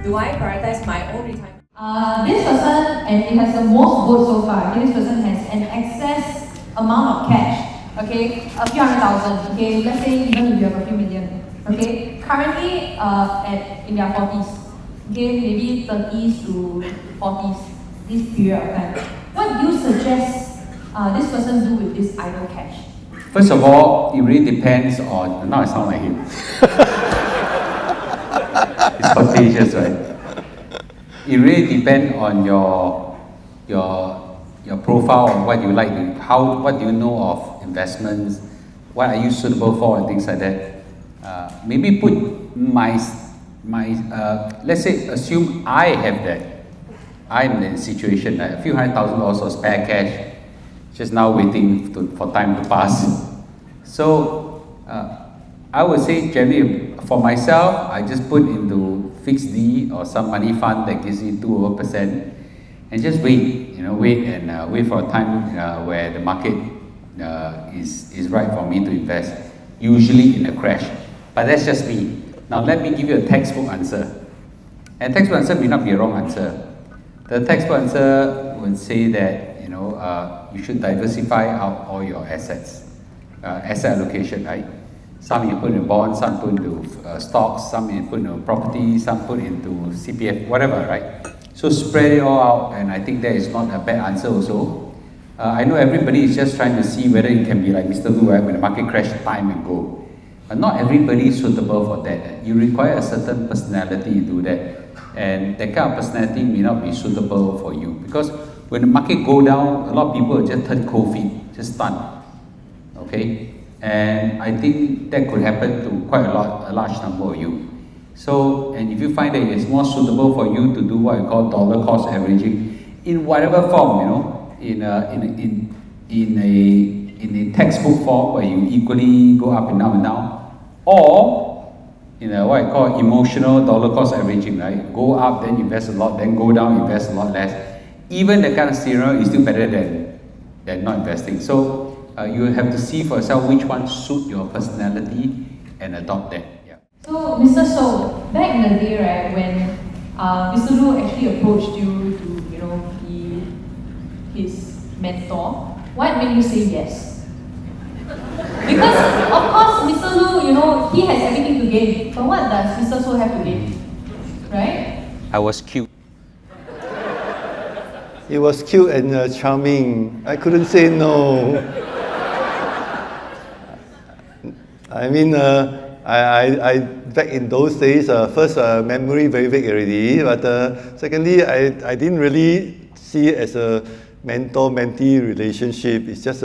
do I prioritize my own retirement? This person, and it has the most votes so far. This person has an excess amount of cash. Okay, a few hundred thousand. Okay, let's say even if you have a few million. Okay, currently in their 40s. Okay, maybe 30s to 40s. This period of time. What do you suggest this person do with this idle cash? First of all, it really depends on. Now I sound like him. It's contagious, right? It really depends on your profile, on what you like, what do you know of investments, what are you suitable for, and things like that. Maybe put let's say, assume I have that. I'm in a situation, a few $100,000 of spare cash, just now waiting for time to pass. So I would say generally for myself, I just put into fixed D or some money fund that gives me 2% and just wait, wait for a time where the market is right for me to invest, usually in a crash. But that's just me. Now let me give you a textbook answer. And textbook answer may not be a wrong answer. The textbook answer would say that you should diversify out all your assets, asset allocation, right? Some you put in bonds, some put into stocks, some you put into property, some put into CPF, whatever, right? So spread it all out, and I think that is not a bad answer also. I know everybody is just trying to see whether it can be like Mr. Lu, right? When the market crash, time and go. But not everybody is suitable for that. You require a certain personality to do that. And that kind of personality may not be suitable for you. Because when the market go down, a lot of people will just turn cold feet, just stunned. Okay? And I think that could happen to quite a large number of you. So, and if you find that it's more suitable for you to do what I call dollar cost averaging, in whatever form, in a textbook form where you equally go up and down and down, or in what I call emotional dollar cost averaging, right? Go up, then invest a lot, then go down, invest a lot less. Even that kind of scenario is still better than not investing. So you have to see for yourself which one suit your personality and adopt that. Yeah. So, Mr. So, back in the day, right, when Mr. Lu actually approached you to, be his mentor, what made you say yes? Because, of course, Mr. Lu, he has everything to gain. But what does Mr. So have to gain? Right? I was cute. He was cute and charming. I couldn't say no. I mean, I back in those days, first memory very vague already, but secondly, I didn't really see it as a mentor-mentee relationship. It's just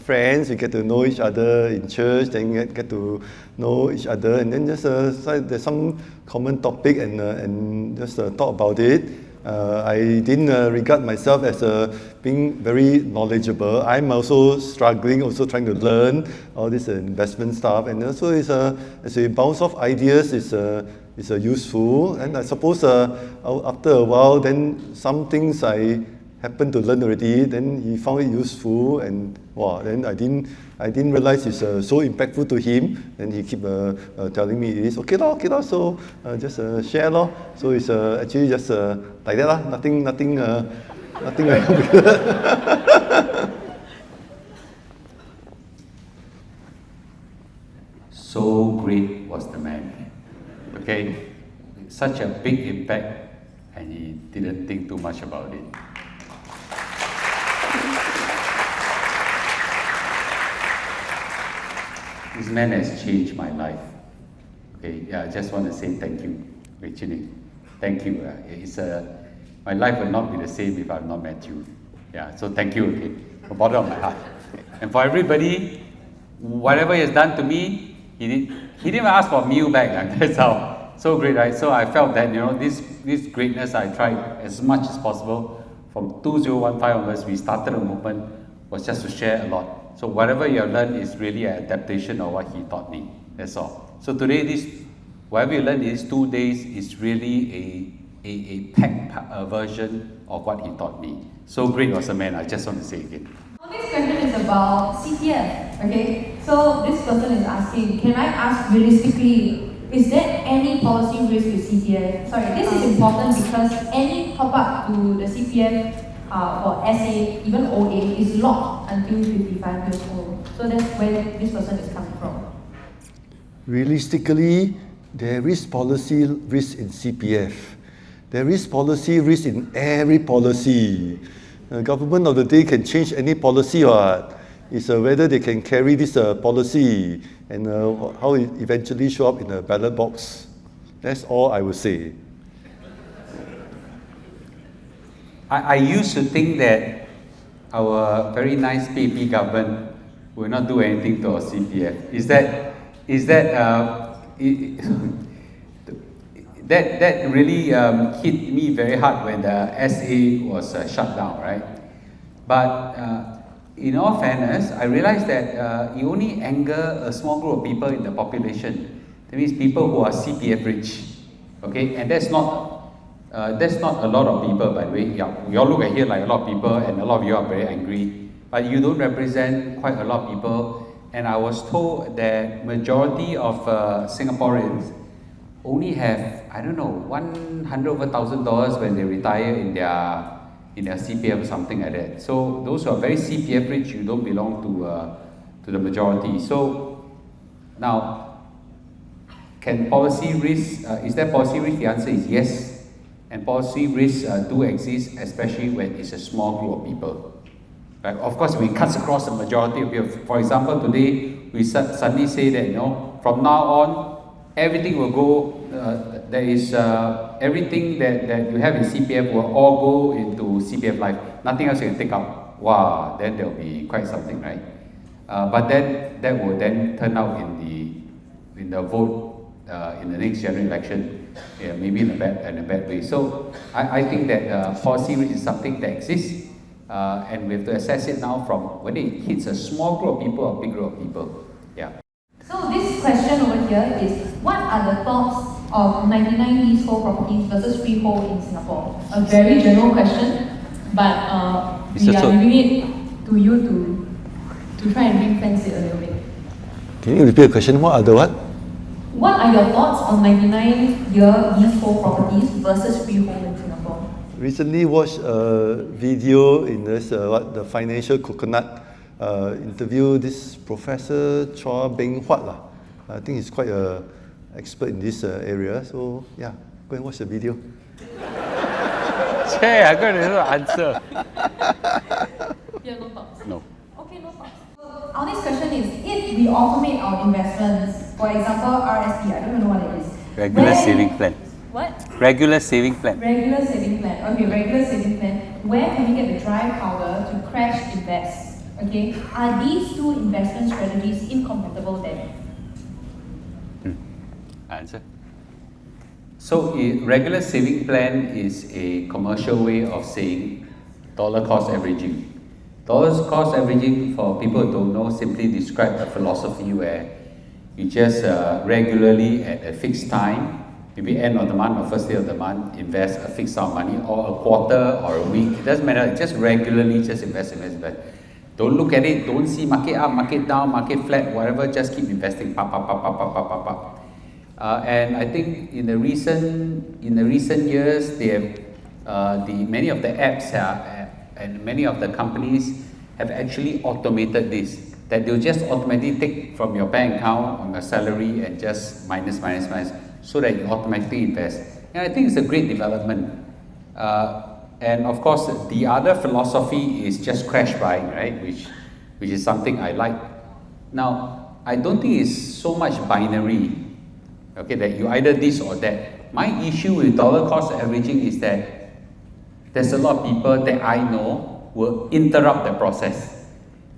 friends. We get to know each other in church, then get to know each other, and then just there's some common topic and just talk about it. I didn't regard myself as being very knowledgeable. I'm also struggling, also trying to learn all this investment stuff, and also as a bounce off ideas is useful. And I suppose after a while, then some things I happened to learn already. Then he found it useful, and then I didn't realize it's so impactful to him. Then he keep telling me it is okay lah. So just share lah. So it's actually just like that lah. Nothing. So great was the man. Okay, such a big impact, and he didn't think too much about it. This man has changed my life. Okay, I just want to say thank you, Richie. Thank you. My life will not be the same if I've not met you. Yeah, so thank you, okay, from the bottom of my heart. And for everybody, whatever he has done to me, he didn't even ask for a meal back. That's how, so great, right? So I felt that, this greatness I tried as much as possible. From 2015 onwards, we started a movement, was just to share a lot. So whatever you have learned is really an adaptation of what he taught me. That's all. So today, whatever you learned in these 2 days is really a packed version of what he taught me. So great was the man, I just want to say again. Well, this question is about CPF, okay? So this person is asking, can I ask realistically, Is there any policy risk with CPF? Sorry, this is important because any top-up to the CPF for SA, even OA, is locked until 55 years old. So that's where this person is coming from. Realistically, there is policy risk in CPF. There is policy risk in every policy. The government of the day can change any policy. It's whether they can carry this policy and how it eventually show up in the ballot box. That's all I would say. I used to think that our very nice PP government will not do anything to our CPF. That really hit me very hard when the SA was shut down, right? But in all fairness, I realized that you only anger a small group of people in the population. That means people who are CPF rich, okay? And that's not a lot of people, by the way. Yeah, we all look at here like a lot of people, and a lot of you are very angry. But you don't represent quite a lot of people. And I was told that majority of Singaporeans only have, I don't know, $100,000 when they retire in their CPF or something like that. So those who are very CPF rich, you don't belong to the majority. So now, can policy risk, is there policy risk? The answer is yes. And policy risks do exist, especially when it's a small group of people. Right? Of course, when it cuts across the majority of people. For example, today we suddenly say that from now on, everything will go. Everything that you have in CPF will all go into CPF Life. Nothing else you can take up. Wow, then there will be quite something, right? But then that will then turn out in the vote in the next general election. Yeah, maybe in a bad way. So I think that policy risk is something that exists, and we have to assess it now from whether it hits a small group of people or a big group of people. Yeah. So this question over here is, what are the thoughts of 99 leasehold properties versus freehold in Singapore? A very general question, but we are leaving it to you to try and ring-fence it a little bit. Can you repeat the question? What are the what? What are your thoughts on 99-year leasehold properties versus freehold in Singapore? Recently watched a video in this the financial coconut interview this Professor Chuan. I think he's quite an expert in this area. So yeah, go and watch the video. Cheng, I got another answer. Yeah, no thoughts. No. Okay, no thoughts. Our next question is, if we automate our investments, for example, RSP, I don't even know what it is. Regular saving plan. What? Regular saving plan. Regular saving plan. Okay, regular saving plan. Where can we get the dry powder to crash invest? Okay, are these two investment strategies incompatible then? Answer. So, a regular saving plan is a commercial way of saying dollar cost averaging. Dollar cost averaging, for people who don't know, simply describe a philosophy where you just regularly at a fixed time, maybe end of the month or first day of the month, invest a fixed sum of money, or a quarter or a week. It doesn't matter. Just regularly, just invest. Don't look at it. Don't see market up, market down, market flat, whatever. Just keep investing. And I think in the recent years, they have many of the apps and many of the companies have actually automated this. That they'll just automatically take from your bank account on your salary and just minus, so that you automatically invest. And I think it's a great development. And of course, the other philosophy is just crash buying, right? Which is something I like. Now, I don't think it's so much binary. Okay, that you either this or that. My issue with dollar cost averaging is that there's a lot of people that I know will interrupt the process.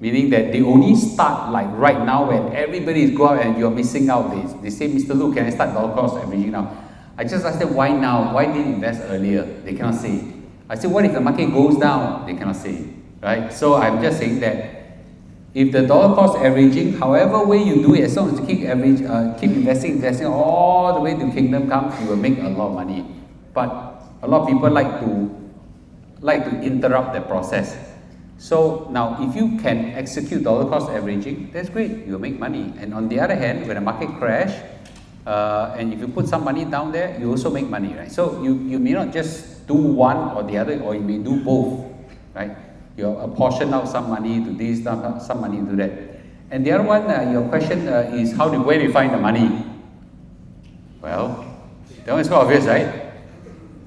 Meaning that they only start like right now when everybody is going out and you're missing out. They say, Mr. Lu, can I start dollar cost averaging now? I just asked them, why now? Why didn't you invest earlier? They cannot say. I said, what if the market goes down? They cannot say, right? So I'm just saying that if the dollar cost averaging, however way you do it, as long as you keep investing all the way to kingdom come, you will make a lot of money. But a lot of people like to interrupt the process. So now, if you can execute dollar cost averaging, that's great. You'll make money. And on the other hand, when the market crash, and if you put some money down there, you also make money, right? So you may not just do one or the other, or you may do both, right? You apportion out some money to this, some money to that. And the other one, your question is where do you find the money? Well, that one's quite obvious, right?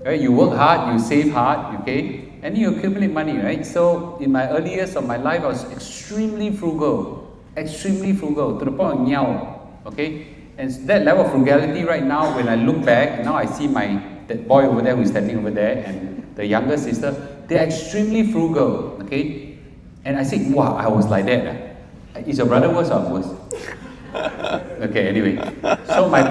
Right? You work hard, you save hard, okay? And you accumulate money, right? So in my early years of my life, I was extremely frugal, to the point of nyao, okay? And that level of frugality right now, when I look back, now I see that boy over there who's standing over there and the younger sister, they're extremely frugal, okay? And I said, wow, I was like that. Is your brother worse or worse? Okay, anyway. So my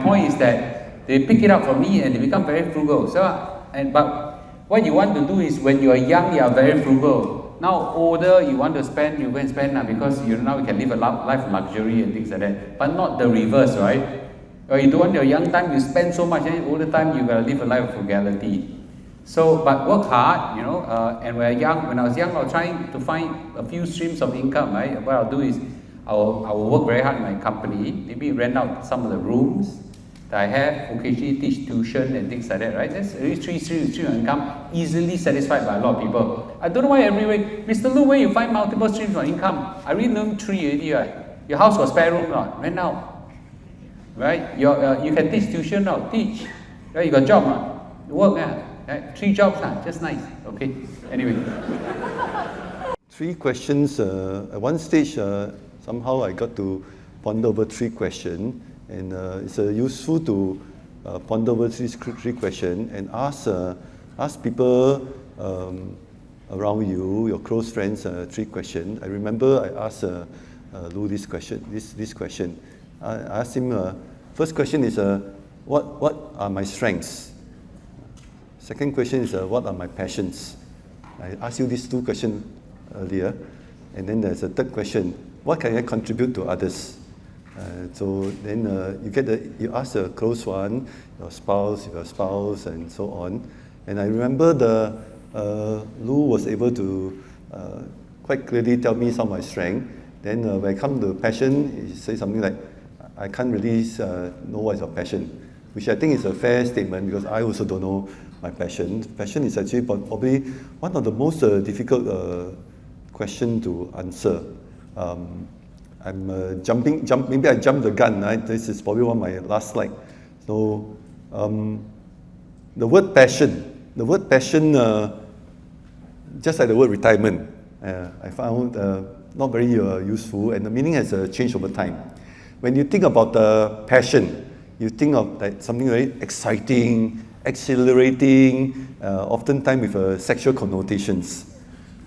point is that they pick it up from me and they become very frugal. But what you want to do is when you are young, you are very frugal. Now older, you want to spend, you go and spend because now you can live a life of luxury and things like that. But not the reverse, right? Or you don't want your young time, you spend so much, and older time you gotta live a life of frugality. So, but work hard, and when I was young, I was trying to find a few streams of income, right? What I'll do is, I will work very hard in my company, maybe rent out some of the rooms that I have, occasionally teach tuition and things like that, right? That's really three streams of income, easily satisfied by a lot of people. I don't know why everywhere, Mr. Lu, where you find multiple streams of income? I really know 3 already, right? Your house got spare room, not? Rent out, right? You can teach tuition now, teach, right? You got job, not? Work, right? 3 jobs, just nice, okay? Anyway. 3 questions, at one stage, somehow I got to ponder over 3 questions, and it's useful to ponder over 3 questions and ask people around you, your close friends, 3 questions. I remember I asked Lou this question. I asked him, first question is, what are my strengths? Second question is, what are my passions? I asked you these 2 questions earlier, and then there's a third question, what can I contribute to others? So then you ask a close one, your spouse, and so on. And I remember Lou was able to quite clearly tell me some of my strengths. Then when it comes to passion, he says something like, I can't really know what is your passion, which I think is a fair statement because I also don't know my passion. Passion is actually probably one of the most difficult question to answer. I'm maybe I jumped the gun, right? This is probably one of my last slide. So the word passion, just like the word retirement, I found not very useful, and the meaning has changed over time. When you think about passion, you think of like something very exciting, exhilarating, oftentimes with sexual connotations.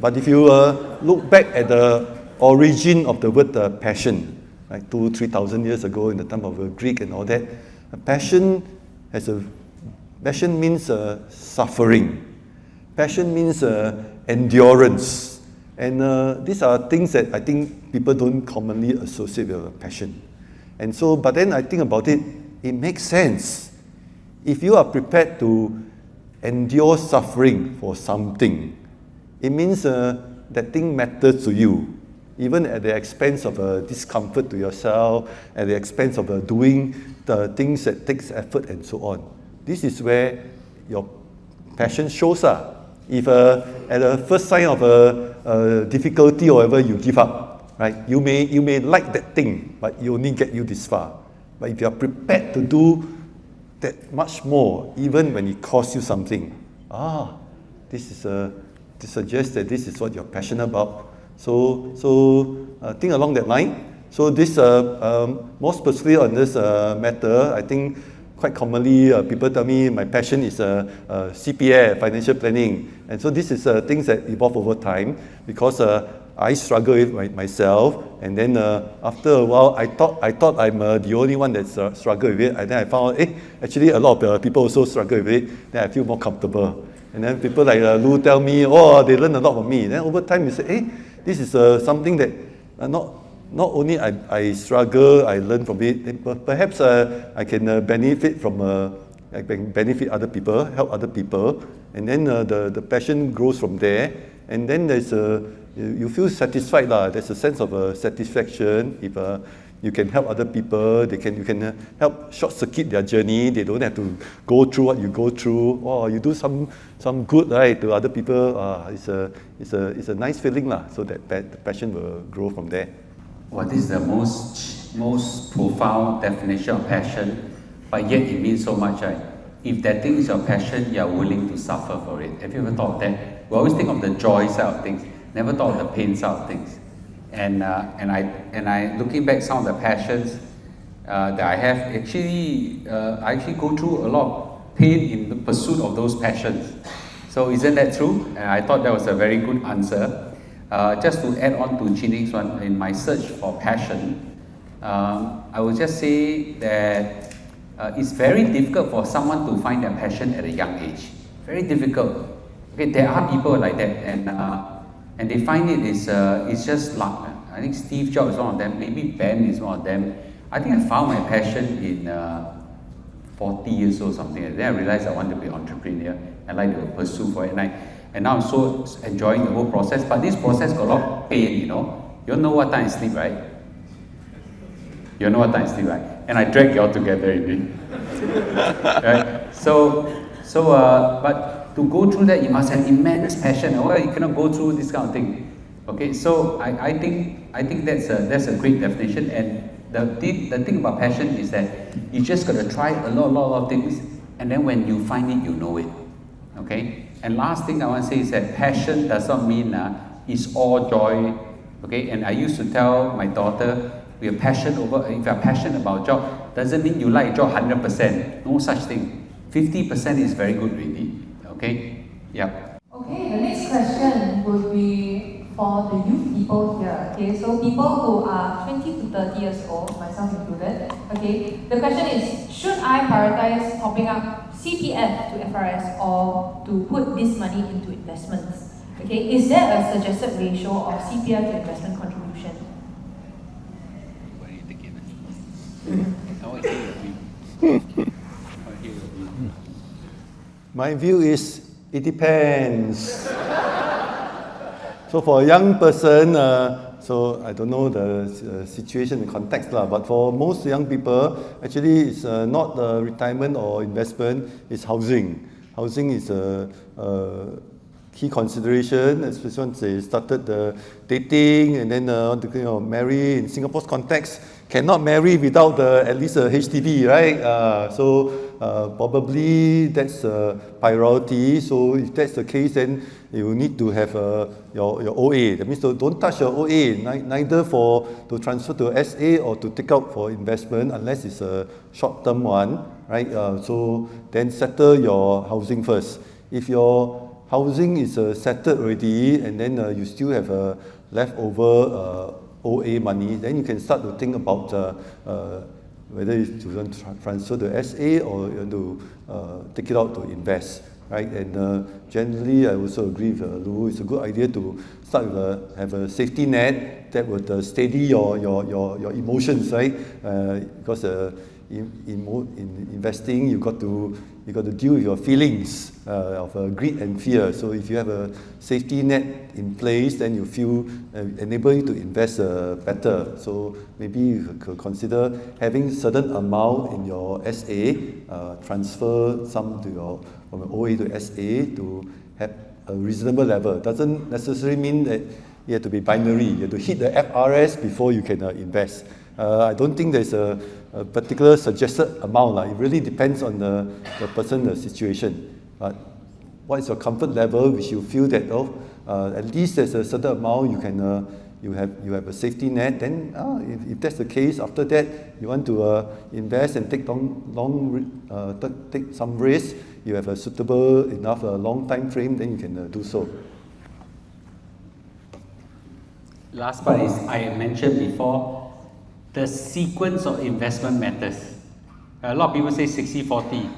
But if you look back at the origin of the word passion, like 2,000-3,000 years ago in the time of Greek and all that, passion means suffering. Passion means endurance. And these are things that I think people don't commonly associate with passion. And so, but then I think about it, it makes sense. If you are prepared to endure suffering for something, it means that thing matters to you, even at the expense of discomfort to yourself, at the expense of doing the things that takes effort and so on. This is where your passion shows up. If at the first sign of difficulty or whatever, you give up, right? You may like that thing, but it only get you this far. But if you are prepared to do that much more, even when it costs you something, this suggests that this is what you're passionate about. So think along that line. So this, more specifically on this matter, I think quite commonly people tell me my passion is CPF, financial planning. And so this is things that evolve over time because I struggle with myself. And then after a while, I thought I'm the only one that's struggled with it. And then I found out, actually a lot of people also struggle with it. Then I feel more comfortable. And then people like Lou tell me, they learn a lot from me. Then over time you say, this is something that not only I struggle, I learn from it, but perhaps I can benefit from, I can benefit other people, help other people, and then the passion grows from there. And then there's you feel satisfied. There's a sense of satisfaction if you can help other people, you can help short-circuit their journey, they don't have to go through what you go through, or you do some good, right, to other people, it's a nice feeling lah. So that the passion will grow from there. Well, this is the most profound definition of passion, but yet it means so much, right? If that thing is your passion, you are willing to suffer for it. Have you ever thought of that? We always think of the joy side of things, never thought of the pain side of things. And I looking back, some of the passions that I have, I actually go through a lot of pain in the pursuit of those passions. So isn't that true? And I thought that was a very good answer. Just to add on to Chining's one, in my search for passion, I would just say that it's very difficult for someone to find their passion at a young age. Very difficult. Okay, there are people like that, and they find it's just luck. I think Steve Jobs is one of them. Maybe Ben is one of them. I think I found my passion in 40 years old, something like that. Then I realized I want to be an entrepreneur. I like to pursue for it, and now I'm so enjoying the whole process. But this process got a lot of pain, you know. You all know what time I sleep, right? You know what time I sleep, right? And I drag you all together, right? But to go through that, you must have immense passion. Or you cannot go through this kind of thing. Okay, so I think that's a great definition. And the thing about passion is that you just got to try a lot of things, and then when you find it, you know it. Okay. And last thing I want to say is that passion does not mean it's all joy. Okay. And I used to tell my daughter, if you're passionate about job, doesn't mean you like job 100%. No such thing. 50% is very good, really. Okay. Yeah. Okay, the next question would be for the youth people here. Okay, so people who are 20 to 30 years old, myself included. Okay, the question is, should I prioritize topping up CPF to FRS or to put this money into investments? Okay, is there a suggested ratio of CPF to investment contribution? What are you thinking? I want to hear your view. My view is, it depends. So for a young person, so I don't know the situation and context, but for most young people, actually it's not retirement or investment, it's housing. Housing is a key consideration, especially once they started dating and then want to marry. In Singapore's context, cannot marry without at least a HDB, right? So probably that's a priority. So if that's the case, then you need to have your OA. That means don't touch your OA, neither to transfer to SA or to take out for investment unless it's a short-term one, right? So then settle your housing first. If your housing is settled already and then you still have leftover OA money, then you can start to think about whether you want to transfer to SA or you want to take it out to invest, right? And generally, I also agree with Lu. It's a good idea to start with have a safety net that would steady your emotions, right? Because in investing, you got to deal with your feelings of greed and fear. So if you have a safety net in place, then you feel enable you to invest better. So maybe you could consider having certain amount in your SA, transfer some to from OA to SA to have a reasonable level. Doesn't necessarily mean that you have to be binary. You have to hit the FRS before you can invest. I don't think there's a particular suggested amount. It really depends on the person, the situation. But what is your comfort level, which you feel that at least there's a certain amount you can you have a safety net. Then if that's the case, after that you want to invest and take take some risk. You have a suitable enough long time frame, then you can do so. Last part is I mentioned before. The sequence of investment matters. A lot of people say 60-40,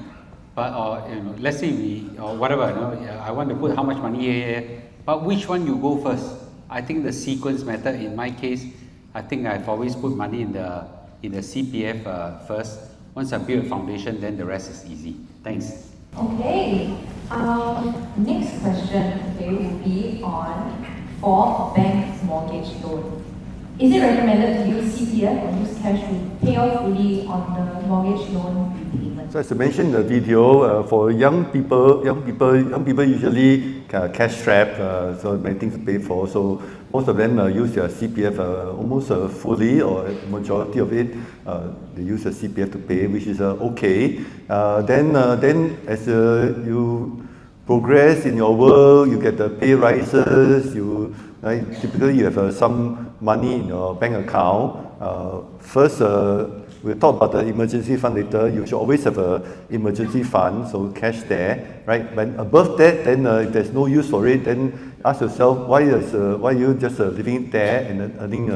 but let's say whatever. I want to put how much money here, but which one you go first? I think the sequence matter. In my case, I think I've always put money in the CPF first. Once I build a foundation, then the rest is easy. Thanks. Okay. Next question will be on for bank mortgage loan. Is it recommended to use CPF or use cash to pay off fully on the mortgage loan repayment? So as I mentioned in the video, for young people usually cash strapped, so many things to pay for. So most of them use their CPF almost fully, or majority of it, they use the CPF to pay, which is okay. Then as you progress in your work, you get the pay rises, typically you have some money in your bank account. First, we'll talk about the emergency fund later. You should always have an emergency fund, so cash there, right? But above that, then if there's no use for it, then ask yourself why you just living there and then earning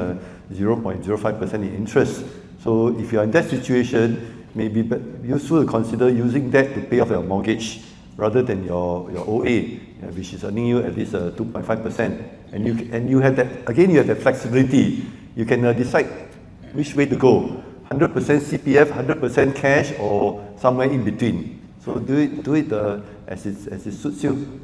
0.05% in interest. So if you're in that situation, maybe useful to consider using that to pay off your mortgage rather than your OA, which is earning you at least 2.5%. And you have that, again, you have that flexibility. You can decide which way to go. 100% CPF, 100% cash, or somewhere in between. So do it as it suits you.